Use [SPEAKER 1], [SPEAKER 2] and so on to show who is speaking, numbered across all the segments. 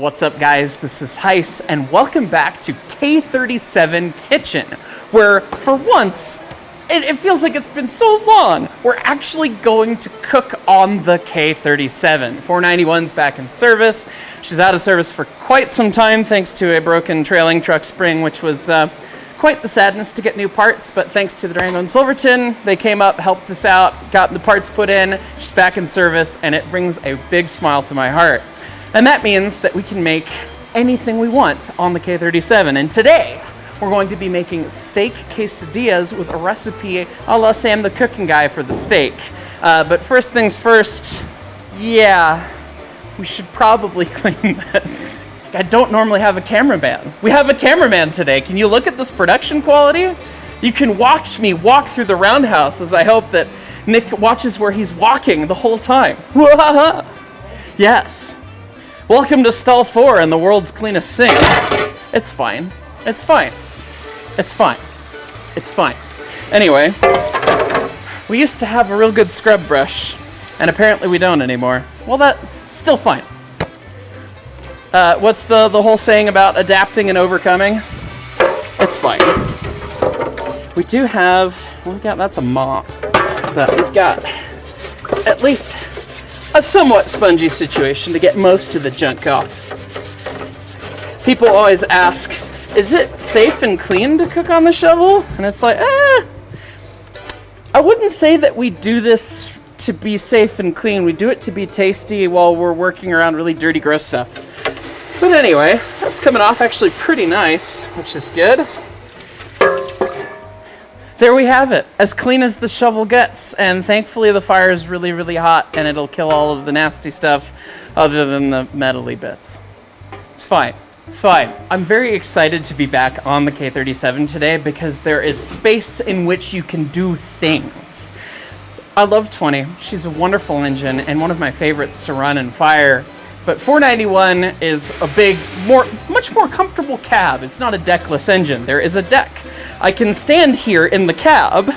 [SPEAKER 1] What's up, guys? This is Heis, and welcome back to K-37 Kitchen, where, for once, it feels like it's been so long, we're actually going to cook on the K-37. 491's back in service. She's out of service for quite some time, thanks to a broken trailing truck spring, which was quite the sadness to get new parts, but thanks to the Durango and Silverton, they came up, helped us out, got the parts put in, she's back in service, and it brings a big smile to my heart. And that means that we can make anything we want on the K-37. And today, we're going to be making steak quesadillas with a recipe a la Sam the Cooking Guy for the steak. But first things first, yeah, we should probably clean this. I don't normally have a cameraman. We have a cameraman today. Can you look at this production quality? You can watch me walk through the roundhouse as I hope that Nick watches where he's walking the whole time. Yes. Welcome to stall 4 and the world's cleanest sink. It's fine. It's fine. It's fine. It's fine. Anyway, we used to have a real good scrub brush, and apparently we don't anymore. Well, that's still fine. What's the whole saying about adapting and overcoming? It's fine. We do have, that's a mop, but we've got at least a somewhat spongy situation to get most of the junk off. People always ask, is it safe and clean to cook on the shovel? And it's like, I wouldn't say that we do this to be safe and clean. We do it to be tasty while we're working around really dirty, gross stuff. But anyway, that's coming off actually pretty nice, which is good. There we have it, as clean as the shovel gets, and thankfully the fire is really, really hot, and it'll kill all of the nasty stuff other than the metally bits. It's fine. It's fine. I'm very excited to be back on the K-37 today because there is space in which you can do things. I love 20. She's a wonderful engine and one of my favorites to run and fire. But 491 is a big, much more comfortable cab. It's not a deckless engine. There is a deck. I can stand here in the cab,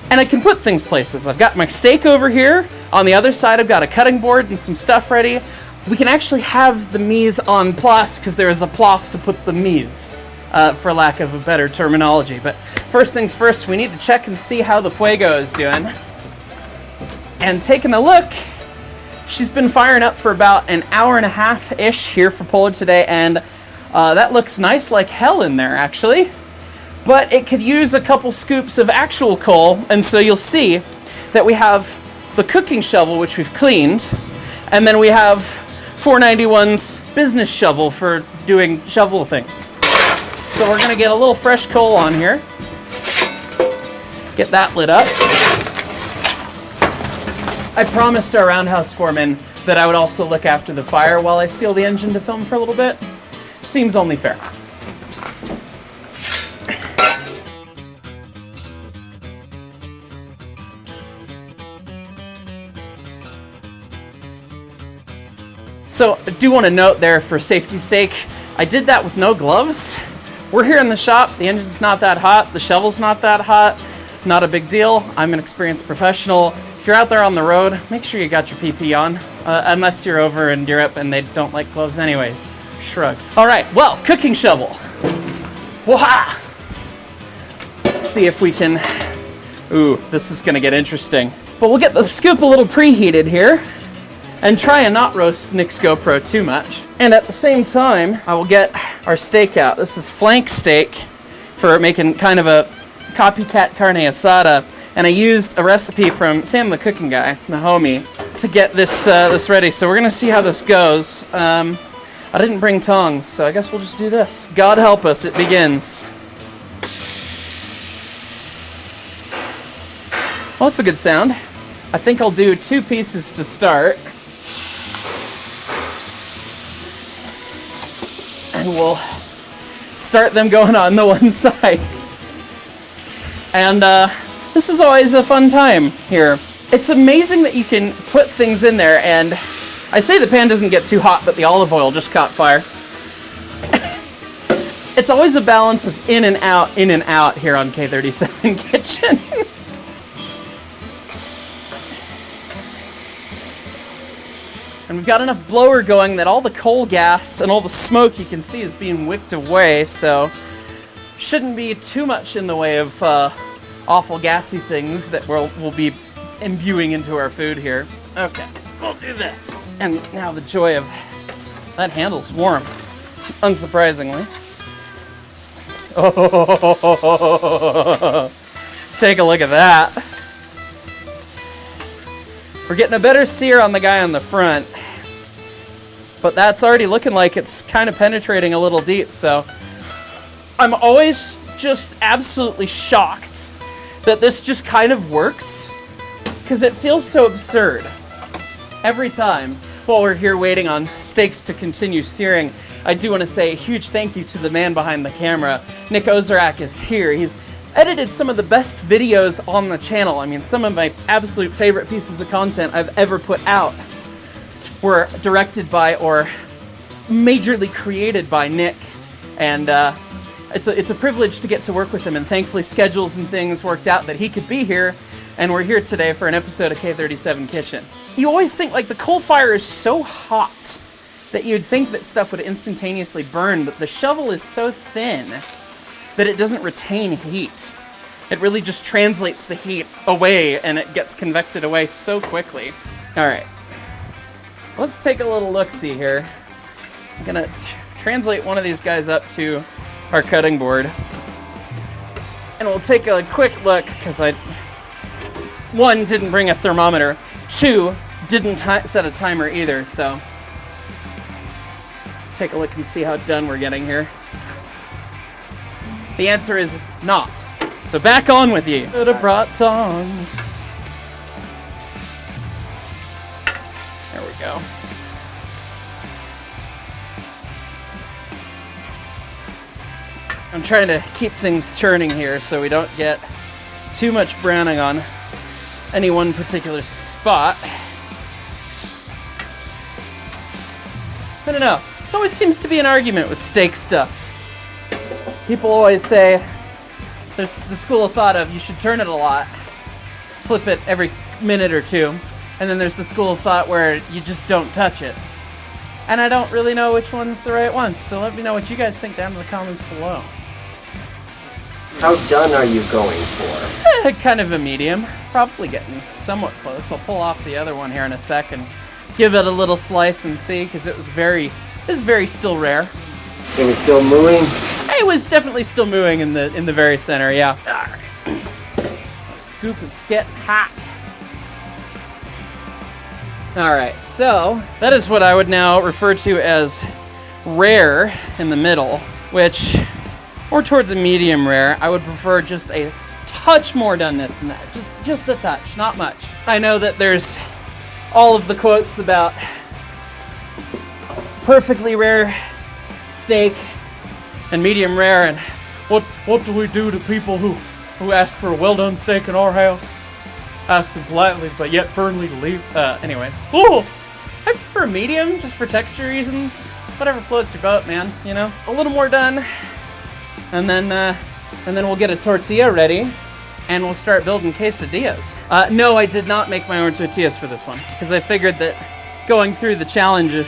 [SPEAKER 1] and I can put things places. I've got my steak over here. On the other side, I've got a cutting board and some stuff ready. We can actually have the mise en place, because there is a place to put the mise, for lack of a better terminology. But first things first, we need to check and see how the Fuego is doing. And taking a look, she's been firing up for about an hour and a half-ish here for Polar today, and that looks nice like hell in there, actually. But it could use a couple scoops of actual coal, and so you'll see that we have the cooking shovel, which we've cleaned, and then we have 491's business shovel for doing shovel things. So we're gonna get a little fresh coal on here, get that lit up. I promised our roundhouse foreman that I would also look after the fire while I steal the engine to film for a little bit. Seems only fair. So I do want to note there, for safety's sake, I did that with no gloves. We're here in the shop, the engine's not that hot, the shovel's not that hot, not a big deal. I'm an experienced professional. If you're out there on the road, make sure you got your PP on, unless you're over in Europe and they don't like gloves anyways. Shrug. All right, well, cooking shovel. Wah! Let's see if we can, ooh, this is gonna get interesting. But we'll get the scoop a little preheated here and try and not roast Nick's GoPro too much. And at the same time, I will get our steak out. This is flank steak for making kind of a copycat carne asada. And I used a recipe from Sam the Cooking Guy, the homie, to get this this ready. So we're gonna see how this goes. I didn't bring tongs, so I guess we'll just do this. God help us, it begins. Well, that's a good sound. I think I'll do 2 pieces to start. And we'll start them going on the one side. And this is always a fun time here. It's amazing that you can put things in there, and I say the pan doesn't get too hot, but the olive oil just caught fire. It's always a balance of in and out here on K-37 Kitchen. And we've got enough blower going that all the coal gas and all the smoke you can see is being wicked away, so shouldn't be too much in the way of awful gassy things that we'll be imbuing into our food here. Okay, we'll do this. And now the joy of that handle's warm, unsurprisingly. Oh, take a look at that. We're getting a better sear on the guy on the front, but that's already looking like it's kind of penetrating a little deep, so I'm always just absolutely shocked that this just kind of works, because it feels so absurd every time. While we're here waiting on steaks to continue searing, I do want to say a huge thank you to the man behind the camera. Nick Ozerak is here. He's edited some of the best videos on the channel. I mean, some of my absolute favorite pieces of content I've ever put out were directed by or majorly created by Nick, and it's a privilege to get to work with him, and thankfully schedules and things worked out that he could be here, and we're here today for an episode of K-37 Kitchen. You always think, like, the coal fire is so hot that you'd think that stuff would instantaneously burn, but the shovel is so thin that it doesn't retain heat. It really just translates the heat away, and it gets convected away so quickly. All right, let's take a little look-see here. I'm gonna translate one of these guys up to our cutting board, and we'll take a quick look, because one, didn't bring a thermometer, two, didn't set a timer either, so take a look and see how done we're getting here. The answer is not. So back on with you. Could have brought tongs. There we go. I'm trying to keep things turning here so we don't get too much browning on any one particular spot. I don't know. It always seems to be an argument with steak stuff. People always say, there's the school of thought of you should turn it a lot, flip it every minute or two, and then there's the school of thought where you just don't touch it. And I don't really know which one's the right one, so let me know what you guys think down in the comments below.
[SPEAKER 2] How done are you going for?
[SPEAKER 1] Kind of a medium. Probably getting somewhat close. I'll pull off the other one here in a second. Give it a little slice and see, because it was very still rare.
[SPEAKER 2] It was still mooing?
[SPEAKER 1] It was definitely still mooing in the very center, yeah. The scoop is getting hot. Alright, so that is what I would now refer to as rare in the middle, which, or towards a medium rare. I would prefer just a touch more doneness than that. Just a touch, not much. I know that there's all of the quotes about perfectly rare steak and medium rare, and what do we do to people who ask for a well-done steak in our house? Ask them politely, but yet firmly to leave. Anyway. Ooh! I prefer medium, just for texture reasons. Whatever floats your boat, man, you know? A little more done, and then we'll get a tortilla ready, and we'll start building quesadillas. No, I did not make my own tortillas for this one, because I figured that going through the challenge of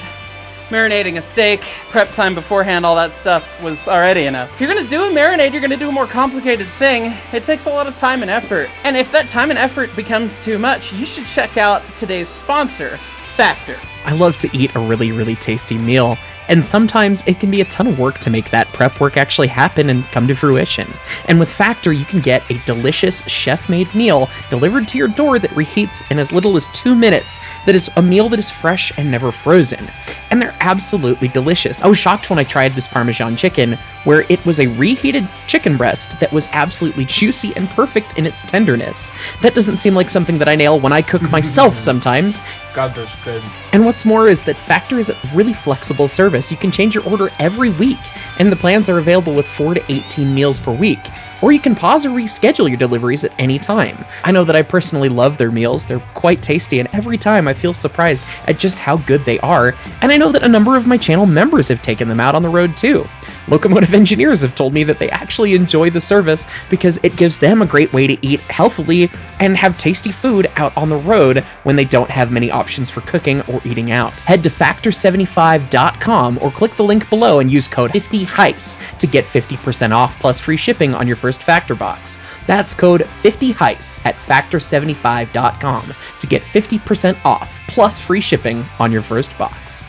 [SPEAKER 1] marinating a steak, prep time beforehand, all that stuff was already enough. If you're gonna do a marinade, you're gonna do a more complicated thing. It takes a lot of time and effort. And if that time and effort becomes too much, you should check out today's sponsor, Factor.
[SPEAKER 3] I love to eat a really, really tasty meal, and sometimes it can be a ton of work to make that prep work actually happen and come to fruition. And with Factor, you can get a delicious chef-made meal delivered to your door that reheats in as little as 2 minutes. That is a meal that is fresh and never frozen. And they're absolutely delicious. I was shocked when I tried this Parmesan chicken, where it was a reheated chicken breast that was absolutely juicy and perfect in its tenderness. That doesn't seem like something that I nail when I cook myself sometimes.
[SPEAKER 4] God, that's good.
[SPEAKER 3] And what's more is that Factor is a really flexible service. You can change your order every week, and the plans are available with 4 to 18 meals per week. Or you can pause or reschedule your deliveries at any time. I know that I personally love their meals. They're quite tasty, and every time I feel surprised at just how good they are. And I know that a number of my channel members have taken them out on the road too. Locomotive engineers have told me that they actually enjoy the service because it gives them a great way to eat healthily and have tasty food out on the road when they don't have many options for cooking or eating out. Head to factor75.com or click the link below and use code 50HEIS to get 50% off plus free shipping on your first Factor box. That's code 50HEIS at factor75.com to get 50% off plus free shipping on your first box.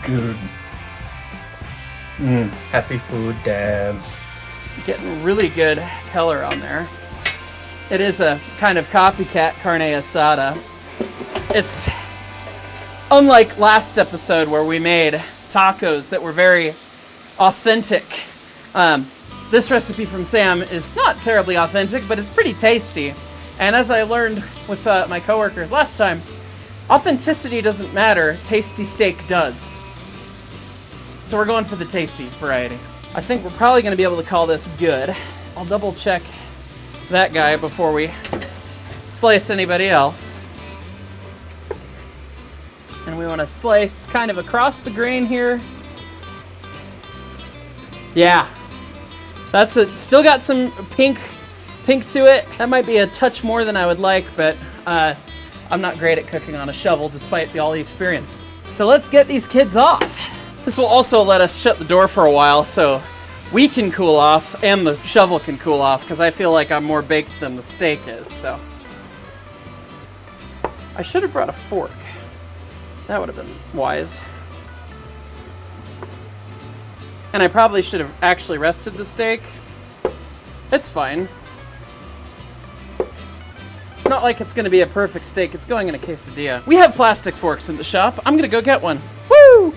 [SPEAKER 1] Dude.
[SPEAKER 3] Happy food dance.
[SPEAKER 1] Getting really good color on there. It is a kind of copycat carne asada. It's unlike last episode where we made tacos that were very authentic. This recipe from Sam is not terribly authentic, but it's pretty tasty. And as I learned with my coworkers last time, authenticity doesn't matter, tasty steak does. So we're going for the tasty variety. I think we're probably going to be able to call this good. I'll double check that guy before we slice anybody else. And we want to slice kind of across the grain here. Yeah, that's it. Still got some pink to it. That might be a touch more than I would like, but I'm not great at cooking on a shovel despite all the experience. So let's get these kids off. This will also let us shut the door for a while so we can cool off and the shovel can cool off, because I feel like I'm more baked than the steak is, so. I should have brought a fork. That would have been wise. And I probably should have actually rested the steak. It's fine. It's not like it's going to be a perfect steak. It's going in a quesadilla. We have plastic forks in the shop. I'm going to go get one. Woo!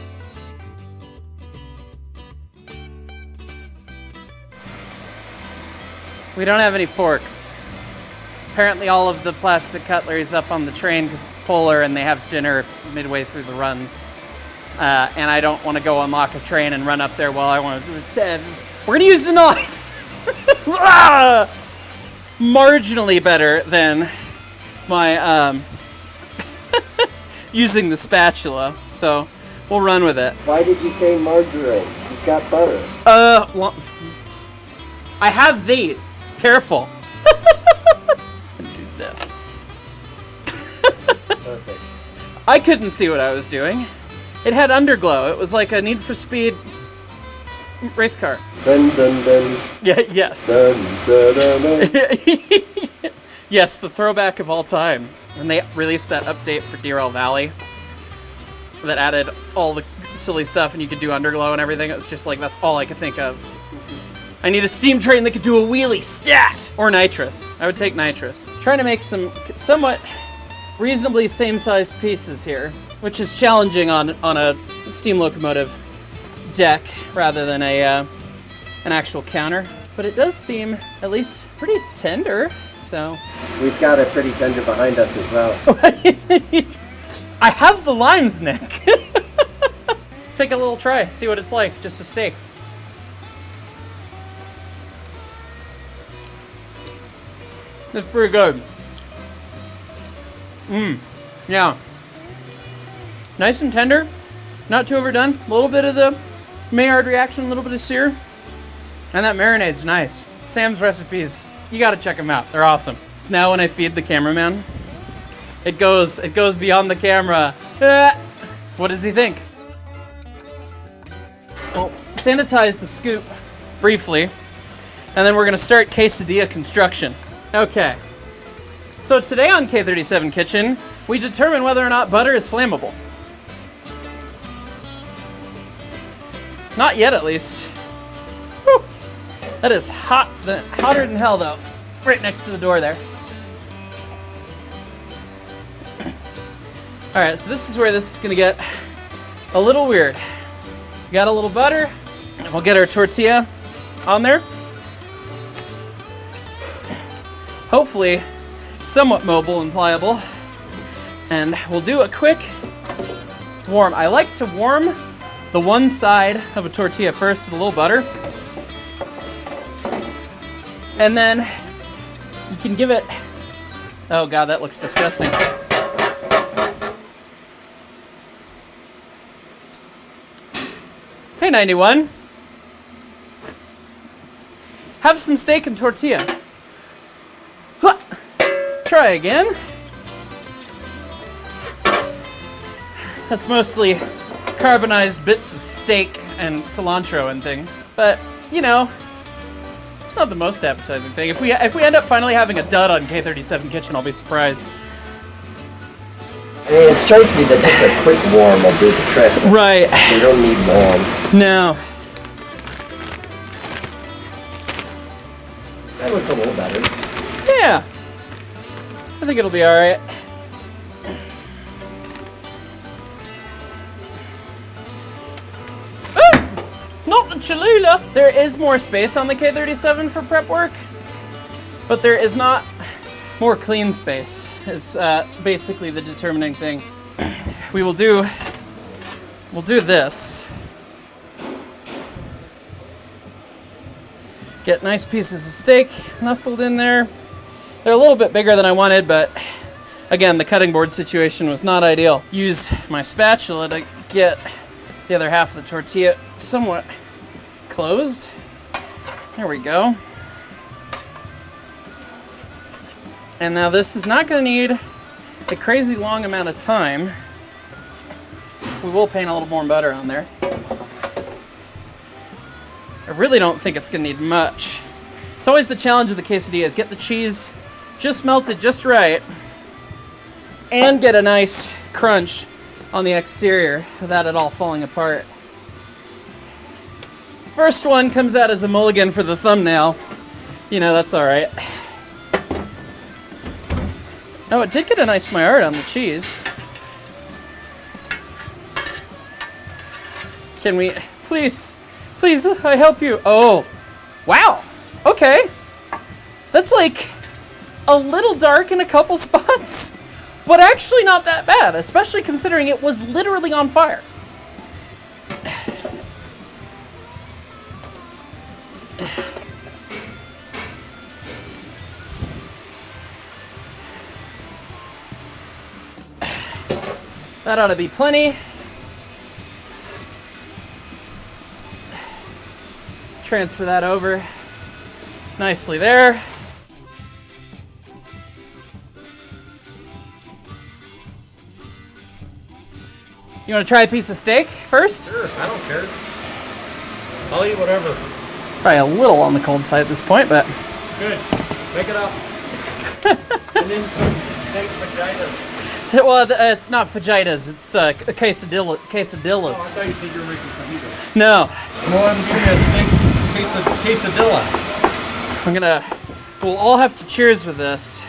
[SPEAKER 1] We don't have any forks. Apparently all of the plastic cutlery is up on the train because it's polar and they have dinner midway through the runs. And I don't want to go unlock a train and run up there while I want to instead. We're going to use the knife! Marginally better than my using the spatula. So we'll run with it.
[SPEAKER 2] Why did you say margarine? You've got butter.
[SPEAKER 1] Well, I have these. Careful. Let's do this.
[SPEAKER 2] Perfect.
[SPEAKER 1] I couldn't see what I was doing. It had underglow. It was like a Need for Speed race car.
[SPEAKER 2] Dun dun dun.
[SPEAKER 1] Yeah, yes.
[SPEAKER 2] Dun dun dun dun.
[SPEAKER 1] Yes, the throwback of all times. When they released that update for Deer Valley that added all the silly stuff and you could do underglow and everything, it was just like, that's all I could think of. I need a steam train that could do a wheelie, stat! Or nitrous. I would take nitrous. Trying to make some somewhat reasonably same-sized pieces here, which is challenging on a steam locomotive deck rather than an actual counter. But it does seem at least pretty tender, so.
[SPEAKER 2] We've got a pretty tender behind us as well.
[SPEAKER 1] I have the limes, Nick. Let's take a little try, see what it's like, just a steak. It's pretty good. Yeah. Nice and tender, not too overdone. A little bit of the Maillard reaction, a little bit of sear. And that marinade's nice. Sam's recipes, you gotta check them out. They're awesome. So now when I feed the cameraman, it goes beyond the camera. What does he think? Well, sanitize the scoop briefly, and then we're gonna start quesadilla construction. Okay, so today on K-37 Kitchen, we determine whether or not butter is flammable. Not yet, at least. Whew. That is hot, hotter than hell, though. Right next to the door there. All right, so this is where this is gonna get a little weird. We got a little butter, and we'll get our tortilla on there. Hopefully somewhat mobile and pliable. And we'll do a quick warm. I like to warm the one side of a tortilla first with a little butter. And then you can give it, oh God, that looks disgusting. Hey 91, Have some steak and tortilla. Huh. Try again. That's mostly carbonized bits of steak and cilantro and things, but you know, it's not the most appetizing thing. If we end up finally having a dud on K-37 Kitchen, I'll be surprised.
[SPEAKER 2] I mean, it strikes me that just a quick warm will do the trick.
[SPEAKER 1] Right.
[SPEAKER 2] You don't need long.
[SPEAKER 1] No.
[SPEAKER 2] That looks a little better.
[SPEAKER 1] Yeah. I think it'll be all right. Not the Cholula. There is more space on the K-37 for prep work, but there is not more clean space, is basically the determining thing. We'll do this. Get nice pieces of steak nestled in there. They're a little bit bigger than I wanted, but again, the cutting board situation was not ideal. Use my spatula to get the other half of the tortilla somewhat closed. There we go. And now this is not going to need a crazy long amount of time. We will paint a little more butter on there. I really don't think it's going to need much. It's always the challenge of the quesadillas. Get the cheese just melted just right and get a nice crunch on the exterior without it all falling apart. First one comes out as a mulligan for the thumbnail. You know, that's all right. Oh, it did get a nice Maillard on the cheese. Can we, please, I help you. Oh, wow. Okay. That's like a little dark in a couple spots, but actually not that bad, especially considering it was literally on fire. That ought to be plenty. Transfer that over nicely there. You want to try a piece of steak first?
[SPEAKER 4] Sure, I don't care. I'll eat whatever.
[SPEAKER 1] Probably a little on the cold side at this point, but
[SPEAKER 4] Good. Make it up. And then some steak vaginas.
[SPEAKER 1] well, it's not fajitas. It's quesadillas.
[SPEAKER 4] Oh, I thought you said you were making fajitas.
[SPEAKER 1] No,
[SPEAKER 4] Well, give me a steak quesadilla.
[SPEAKER 1] we'll all have to cheers with this.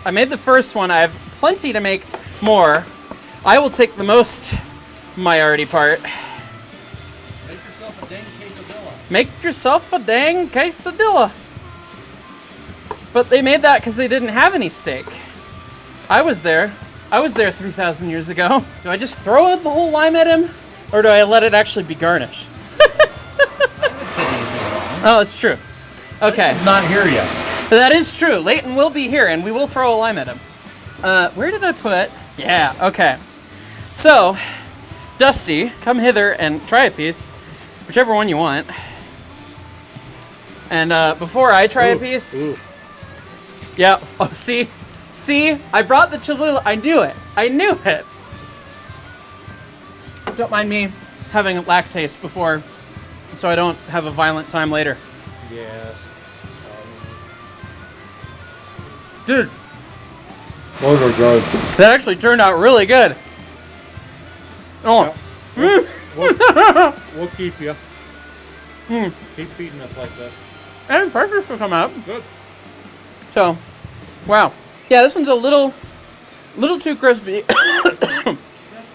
[SPEAKER 1] I made the first one. I have plenty to make more. I will take the most Maillardy part.
[SPEAKER 4] Make yourself a dang quesadilla.
[SPEAKER 1] Make yourself a dang quesadilla. But they made that because they didn't have any steak. I was there 3,000 years ago. Do I just throw the whole lime at him? Or do I let it actually be garnish?
[SPEAKER 4] I haven't said anything wrong.
[SPEAKER 1] Oh, it's true. Okay.
[SPEAKER 4] He's not here yet.
[SPEAKER 1] That is true. Leighton will be here, and we will throw a lime at him. Where did I put? Yeah, okay. So, Dusty, come hither and try a piece, whichever one you want. And before I try a piece...
[SPEAKER 4] Ooh.
[SPEAKER 1] Yeah, oh, see? See? I brought the Cholula. I knew it. I knew it. Don't mind me having lactase before, so I don't have a violent time later.
[SPEAKER 4] Yes.
[SPEAKER 1] Dude,
[SPEAKER 4] Those are good.
[SPEAKER 1] that actually turned out really good. Oh.
[SPEAKER 4] We'll keep you. Keep feeding us like this.
[SPEAKER 1] And pressure will come out.
[SPEAKER 4] Good.
[SPEAKER 1] So, wow. Yeah, this one's a little too crispy.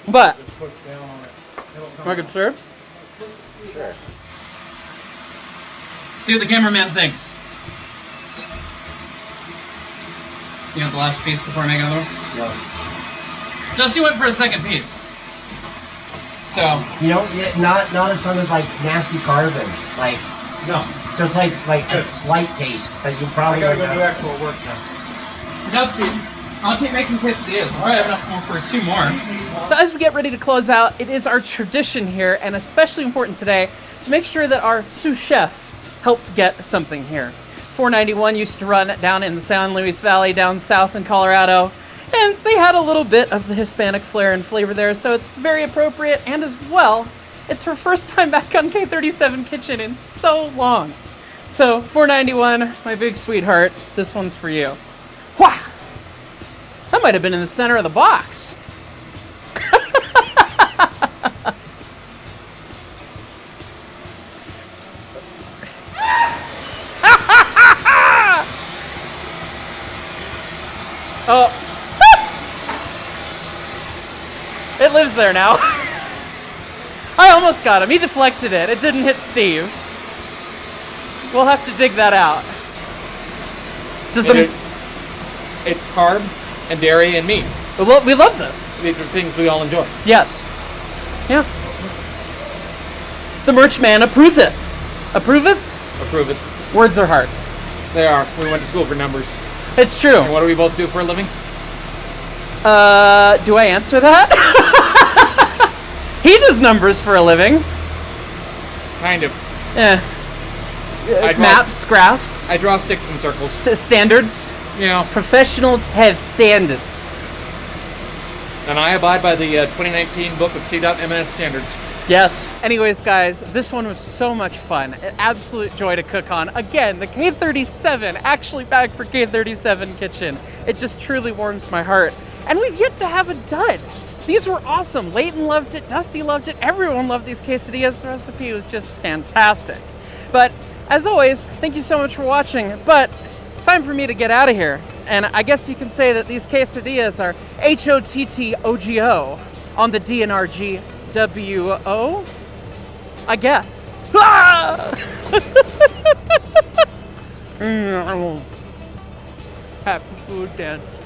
[SPEAKER 1] But,
[SPEAKER 4] Just push down on it. It'll come
[SPEAKER 1] I could serve.
[SPEAKER 2] Sure.
[SPEAKER 1] See what the cameraman thinks. You want the last piece before I make another one?
[SPEAKER 2] No.
[SPEAKER 1] Dusty went for a second piece. So,
[SPEAKER 2] You know, not a ton of like nasty carbon. Like,
[SPEAKER 4] No.
[SPEAKER 2] so it's like a slight taste, but you
[SPEAKER 4] I
[SPEAKER 2] probably
[SPEAKER 4] gotta go
[SPEAKER 2] don't
[SPEAKER 4] do
[SPEAKER 2] know.
[SPEAKER 4] actual work now.
[SPEAKER 1] Dusty, I'll keep making quesadillas. All right, I have enough more for 2 more. So as we get ready to close out, it is our tradition here, and especially important today, to make sure that our sous chef helped get something here. 491 used to run down in the San Luis Valley down south in Colorado, and they had a little bit of the Hispanic flair and flavor there, so it's very appropriate, and as well, it's her first time back on K-37 Kitchen in so long. So, 491, my big sweetheart, this one's for you. Wah! That might have been in the center of the box. Oh. It lives there now. I almost got him. He deflected it. It didn't hit Steve. We'll have to dig that out.
[SPEAKER 5] It's carb and dairy and meat.
[SPEAKER 1] Well, we love this.
[SPEAKER 5] These are things we all enjoy.
[SPEAKER 1] Yes. Yeah. The merch man approveth. Approveth?
[SPEAKER 5] Approve it.
[SPEAKER 1] Words are hard.
[SPEAKER 5] They are. We went to school for numbers.
[SPEAKER 1] It's true.
[SPEAKER 5] And what do we both do for a living?
[SPEAKER 1] Do I answer that? He does numbers for a living.
[SPEAKER 5] Kind of.
[SPEAKER 1] Yeah. Maps, graphs,
[SPEAKER 5] I draw sticks in circles.
[SPEAKER 1] standards.
[SPEAKER 5] You know.
[SPEAKER 1] Professionals have standards.
[SPEAKER 5] And I abide by the 2019 book of C.MS standards.
[SPEAKER 1] Yes. Anyways, guys, this one was so much fun. An absolute joy to cook on. Again, the K-37, actually back for K-37 Kitchen. It just truly warms my heart. And we've yet to have a dud. These were awesome. Leighton loved it. Dusty loved it. Everyone loved these quesadillas. The recipe was just fantastic. But as always, thank you so much for watching. But it's time for me to get out of here. And I guess you can say that these quesadillas are HOTTOGO on the DNRGWO, I guess. Ah! Happy food dance.